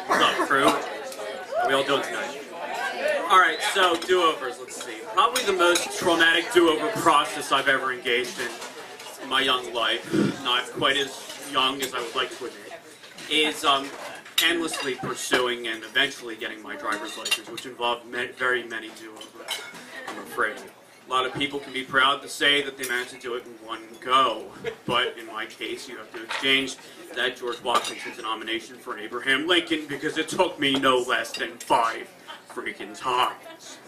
What's up, crew? How we all doing tonight? Alright, so do-overs, let's see. Probably the most traumatic do-over process I've ever engaged in my young life, not quite as young as I would like to admit, is endlessly pursuing and eventually getting my driver's license, which involved very many do-overs, I'm afraid. A lot of people can be proud to say that they managed to do it in one go, but in my case, you have to exchange that George Washington's nomination for Abraham Lincoln because it took me no less than 5 freaking times.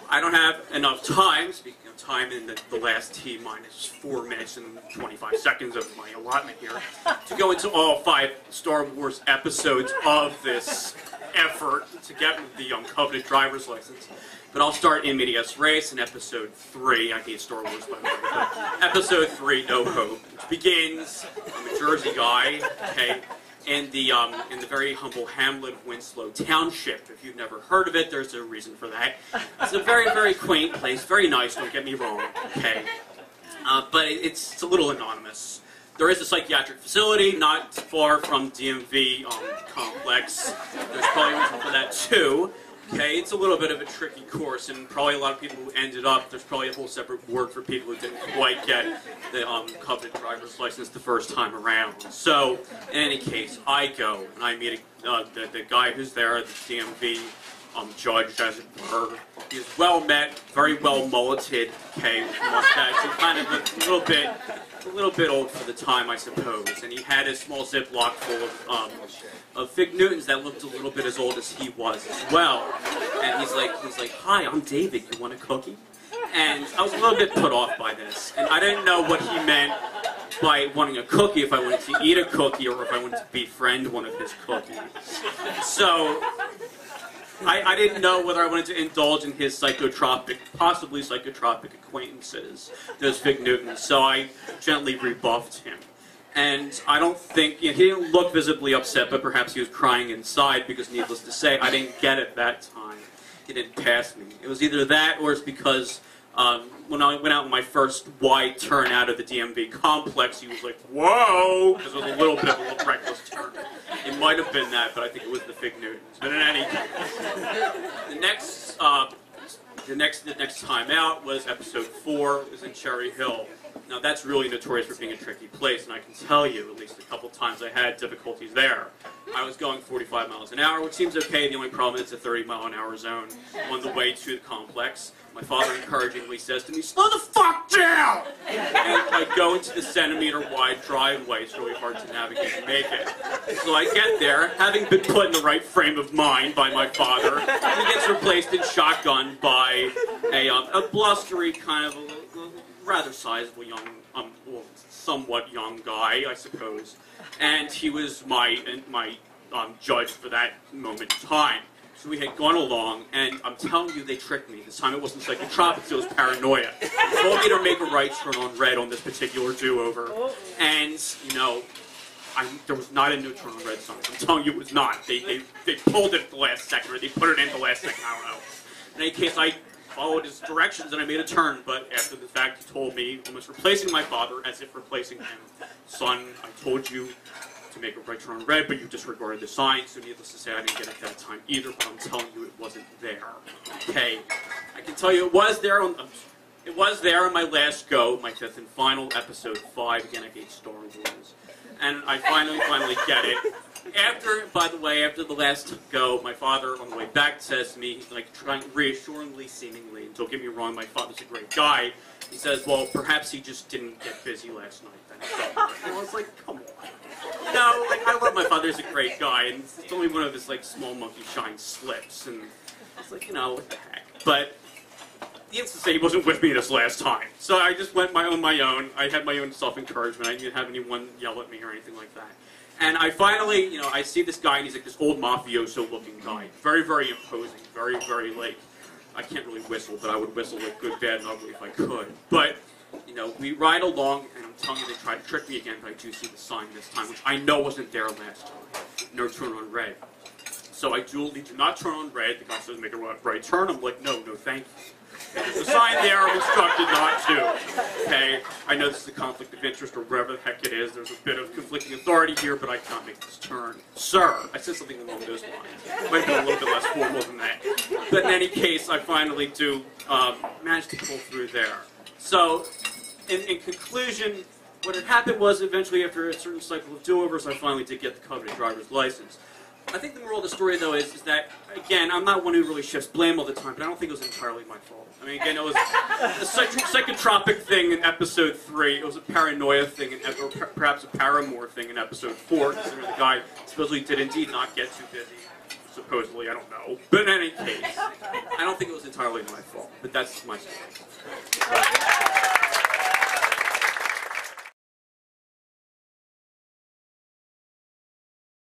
I don't have enough time, speaking of time in the last T-minus 4 minutes and 25 seconds of my allotment here, to go into all 5 Star Wars episodes of this effort to get the coveted driver's license. But I'll start in medias res in episode 3. I hate Star Wars, by the way. But episode 3, No Hope, which begins. I'm a Jersey guy, okay, in the very humble hamlet of Winslow Township. If you've never heard of it, there's a reason for that. It's a very quaint place, very nice. Don't get me wrong, okay. But it's a little anonymous. There is a psychiatric facility not far from DMV complex. There's probably a reason for that too. Okay, it's a little bit of a tricky course, and probably a lot of people who ended up, there's probably a whole separate ward for people who didn't quite get the coveted driver's license the first time around. So, in any case, I go, and I meet the guy who's there, the DMV judge, as it were. He's well met, very well mulleted, okay, with mustache, and kind of a little bit old for the time, I suppose. And he had a small Ziploc full of Fig Newtons that looked a little bit as old as he was as well. And he's like, "Hi, I'm David. You want a cookie?" And I was a little bit put off by this, and I didn't know what he meant by wanting a cookie, if I wanted to eat a cookie or if I wanted to befriend one of his cookies. So I didn't know whether I wanted to indulge in his possibly psychotropic acquaintances, those Fig Newtons, so I gently rebuffed him. And I don't think, he didn't look visibly upset, but perhaps he was crying inside because, needless to say, I didn't get it that time. He didn't pass me. It was either that or it's because when I went out on my first wide turn out of the DMV complex, he was like, "Whoa!" Because it was a little bit of a reckless turn. It might have been that, but I think it was the Fig Newtons. But in any case, the next time out was episode 4. It was in Cherry Hill. Now that's really notorious for being a tricky place, and I can tell you, at least a couple times I had difficulties there. I was going 45 miles an hour, which seems okay. The only problem is it's a 30-mile-an-hour zone on the way to the complex. My father encouragingly says to me, "Slow the fuck down!" And I go into the centimeter-wide driveway. It's really hard to navigate and make it. So I get there, having been put in the right frame of mind by my father. He gets replaced in shotgun by a blustery kind of a rather sizable young, well, somewhat young guy, I suppose. And he was my judge for that moment in time. So we had gone along, and I'm telling you, they tricked me. This time it wasn't psychotropics, it was paranoia. They told me to make a right turn on red on this particular do-over. And, there was not a no turn on red sign. I'm telling you, it was not. They pulled it at the last second, or they put it in the last second, I don't know. In any case, I followed his directions and I made a turn, but after the fact he told me, almost replacing my father, as if replacing him, "Son, I told you to make a right turn on red, but you disregarded the sign," so needless to say I didn't get it that time either, but I'm telling you it wasn't there. Okay, I can tell you it was there on my last go, my 5th and final, episode 5, again I hate Star Wars, and I finally get it. By the way, after the last go, my father, on the way back, says to me, trying reassuringly, seemingly, and don't get me wrong, my father's a great guy, he says, "Well, perhaps he just didn't get busy last night then." And I was like, come on. I love my father, he's a great guy, and it's only one of his, small monkey shine slips, and it's like, what the heck. But needless to say, he wasn't with me this last time. So I just went on my own. I had my own self-encouragement. I didn't have anyone yell at me or anything like that. And I finally, I see this guy, and he's like this old mafioso-looking guy. Very, very imposing. Very, very, I can't really whistle, but I would whistle good, bad, and ugly if I could. But, we ride along, and I'm telling you, they try to trick me again, but I do see the sign this time, which I know wasn't there last time. No turn on red. So I do not turn on red. The guy says make a right turn. I'm like, no, thank you. There's a sign there, I'm instructed not to. Okay, I know this is a conflict of interest or whatever the heck it is. There's a bit of conflicting authority here, but I can't make this turn. Sir, I said something along those lines. Might be a little bit less formal than that. But in any case, I finally do manage to pull through there. So, in conclusion, what had happened was eventually after a certain cycle of do-overs, I finally did get the coveted driver's license. I think the moral of the story, though, is that, again, I'm not one who really shifts blame all the time, but I don't think it was entirely my fault. I mean, again, it was a psychotropic thing in episode 3. It was a paranoia thing, or perhaps a paramour thing in episode 4, considering the guy supposedly did indeed not get too busy. Supposedly, I don't know. But in any case, I don't think it was entirely my fault. But that's my story.